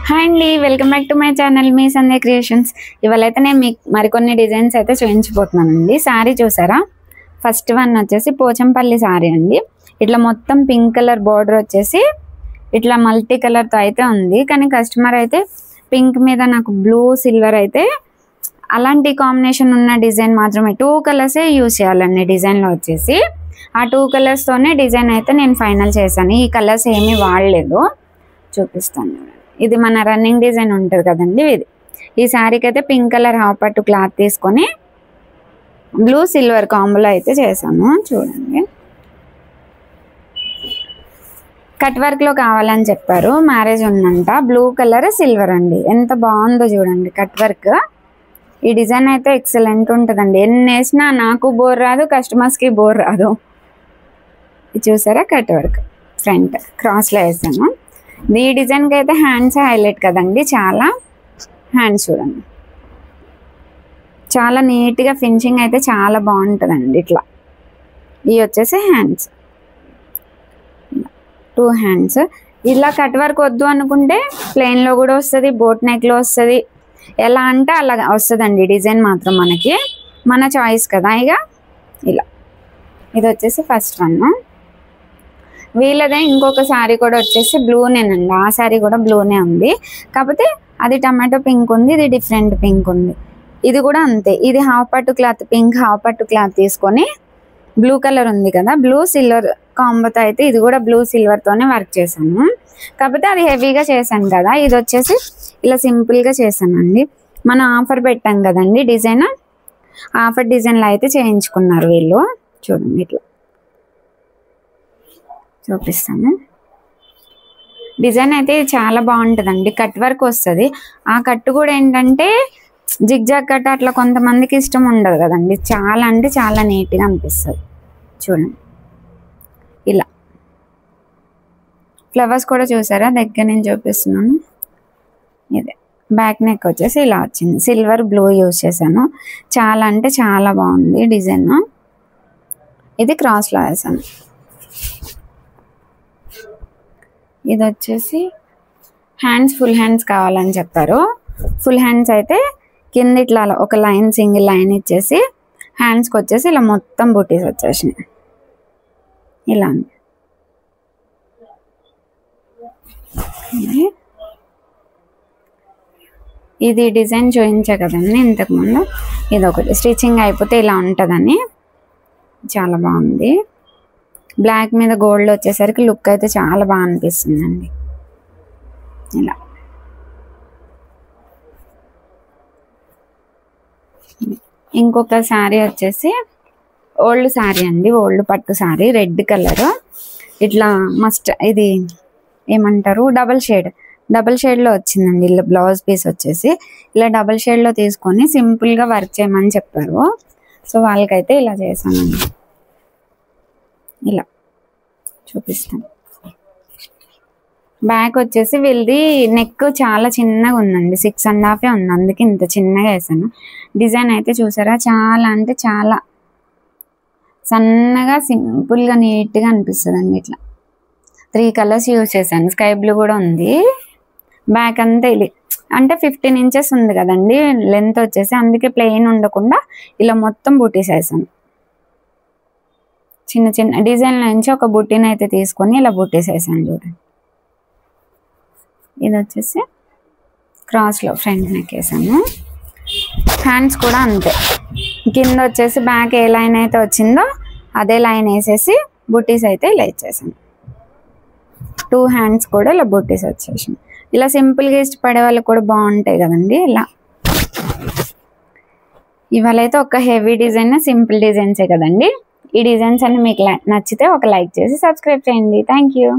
Hi అండి, welcome back to my channel మీ Sandhya creations. ఇవాళైతే నేను మీకు మరికొన్ని డిజైన్స్ అయితే చూపించబోతున్నానండి. శారీ చూసారా, ఫస్ట్ వన్ వచ్చేసి పోచంపల్లి శారీ అండి. ఇట్లా మొత్తం పింక్ కలర్ బార్డర్ వచ్చేసి ఇట్లా మల్టీ కలర్తో అయితే ఉంది. కానీ కస్టమర్ అయితే పింక్ మీద నాకు బ్లూ సిల్వర్ అయితే అలాంటి కాంబినేషన్ ఉన్న డిజైన్ మాత్రమే 2 కలర్సే యూజ్ చేయాలండి. డిజైన్లో వచ్చేసి ఆ 2 కలర్స్తోనే డిజైన్ అయితే నేను ఫైనల్ చేశాను. ఈ కలర్స్ ఏమీ వాడలేదు, చూపిస్తాను. ఇది మన రన్నింగ్ డిజైన్ ఉంటుంది కదండి, ఇది ఈ శారీకి అయితే పింక్ కలర్ హాఫ్ పట్టు క్లాత్ తీసుకొని బ్లూ సిల్వర్ కాంబోలో అయితే చేశాను. చూడండి, కట్ వర్క్లో కావాలని చెప్పారు, మ్యారేజ్ ఉందంట. బ్లూ కలర్ సిల్వర్ అండి, ఎంత బాగుందో చూడండి కట్ వర్క్. ఈ డిజైన్ అయితే ఎక్సలెంట్ ఉంటుందండి. ఎన్ని వేసినా నాకు బోర్ రాదు, కస్టమర్స్కి బోర్ రాదు. ఇది చూసారా, కట్ వర్క్ ఫ్రంట్ క్రాస్లో వేసాను. ఈ డిజైన్కి అయితే హ్యాండ్స్ హైలైట్ కదండి, చాలా హ్యాండ్స్ చూడండి, చాలా నీట్గా ఫినిషింగ్ అయితే చాలా బాగుంటుందండి. ఇట్లా ఇవి వచ్చేసి హ్యాండ్స్, 2 హ్యాండ్స్. ఇలా కట్ వర్క్ వద్దు అనుకుంటే ప్లెయిన్లో కూడా వస్తుంది, బోట్ నెక్లో వస్తుంది, ఎలా అంటే అలా వస్తుందండి. డిజైన్ మాత్రం మనకి మన చాయిస్ కదా. ఇక ఇలా ఇది వచ్చేసి ఫస్ట్ వన్. వీళ్ళదే ఇంకొక శారీ కూడా వచ్చేసి బ్లూనేనండి. ఆ శారీ కూడా బ్లూనే ఉంది, కాకపోతే అది టమాటో పింక్ ఉంది, ఇది డిఫరెంట్ పింక్ ఉంది. ఇది కూడా అంతే, ఇది హాఫ్ పట్టు క్లాత్, పింక్ హాఫ్ పట్టు క్లాత్ తీసుకొని బ్లూ కలర్ ఉంది కదా, బ్లూ సిల్వర్ కాంబోతో అయితే ఇది కూడా బ్లూ సిల్వర్తోనే వర్క్ చేశాను. కాకపోతే అది హెవీగా చేశాను కదా, ఇది వచ్చేసి ఇలా సింపుల్గా చేశానండి. మనం ఆఫర్ పెట్టాం కదండి డిజైన్, ఆఫర్ డిజైన్లో అయితే చేయించుకున్నారు వీళ్ళు. చూడండి, ఇట్లా చూపిస్తాను. డిజైన్ అయితే చాలా బాగుంటుందండి, కట్ వర్క్ వస్తుంది. ఆ కట్ కూడా ఏంటంటే జిగ్జాగ్ కట్, అట్లా కొంతమందికి ఇష్టం ఉండదు కదండి, చాలా అంటే చాలా నీట్గా అనిపిస్తుంది. చూడండి, ఇలా ఫ్లవర్స్ కూడా చూసారా, దగ్గర నుంచి చూపిస్తున్నాను. ఇదే బ్యాక్ నెక్ వచ్చేసి ఇలా వచ్చింది, సిల్వర్ బ్లూ యూజ్ చేశాను. చాలా అంటే చాలా బాగుంది డిజైన్. ఇది క్రాస్లో వేసాను. ఇది వచ్చేసి హ్యాండ్స్, ఫుల్ హ్యాండ్స్ కావాలని చెప్పారు. ఫుల్ హ్యాండ్స్ అయితే కింద ఇట్లా ఒక లైన్, సింగిల్ లైన్ ఇచ్చేసి హ్యాండ్స్కి వచ్చేసి ఇలా మొత్తం బూటీస్ వచ్చేసినాయి. ఇలా ఇది డిజైన్ చూపించా కదండి ఇంతకుముందు, ఇది ఒకటి స్టిచ్చింగ్ అయిపోతే ఇలా ఉంటుందని. చాలా బాగుంది, బ్లాక్ మీద గోల్డ్ వచ్చేసరికి లుక్ అయితే చాలా బాగా అనిపిస్తుందండి. ఇలా ఇంకొక శారీ వచ్చేసి ఓల్డ్ శారీ అండి, ఓల్డ్ పట్టు శారీ, రెడ్ కలర్. ఇట్లా మస్ట్ ఇది ఏమంటారు, డబల్ షేడ్లో వచ్చిందండి. ఇలా బ్లౌజ్ పీస్ వచ్చేసి ఇలా డబల్ షేడ్లో తీసుకొని సింపుల్గా వర్క్ చేయమని చెప్పారు. సో వాళ్ళకైతే ఇలా చేశానండి. ఇలా చూపిస్తాను. బ్యాక్ వచ్చేసి వీళ్ళది నెక్ చాలా చిన్నగా ఉందండి, 6.5 ఉంది, అందుకే ఇంత చిన్నగా వేసాను. డిజైన్ అయితే చూసారా, చాలా అంటే చాలా సన్నగా సింపుల్గా నీట్గా అనిపిస్తుంది అండి. ఇట్లా 3 కలర్స్ యూజ్ చేశాను, స్కై బ్లూ కూడా ఉంది. బ్యాక్ అంతా ఇది అంటే 15 ఇంచెస్ ఉంది కదండి లెంత్ వచ్చేసి, అందుకే ప్లెయిన్ ఉండకుండా ఇలా మొత్తం బూటీస్ వేసాను. చిన్న చిన్న డిజైన్ల నుంచి ఒక బుట్టీని అయితే తీసుకొని ఇలా బుట్టీస్ వేసాను. చూడండి, ఇది వచ్చేసి క్రాస్లో ఫ్రంట్ నెక్ వేసాను. హ్యాండ్స్ కూడా అంతే, కింద వచ్చేసి బ్యాక్ ఏ లైన్ అయితే వచ్చిందో అదే లైన్ వేసేసి బుట్టీస్ అయితే ఇలా ఇచ్చేసాను. 2 హ్యాండ్స్ కూడా ఇలా బుట్టీస్ వచ్చేసాను. ఇలా సింపుల్గా ఇష్టపడే వాళ్ళకి కూడా బాగుంటాయి కదండి. ఇలా ఇవాళ అయితే ఒక హెవీ డిజైన్, సింపుల్ డిజైన్సే కదండి. ఈ డిజైన్స్ అన్ని మీకు నచ్చితే ఒక లైక్ చేసి సబ్స్క్రైబ్ చేయండి. Thank you.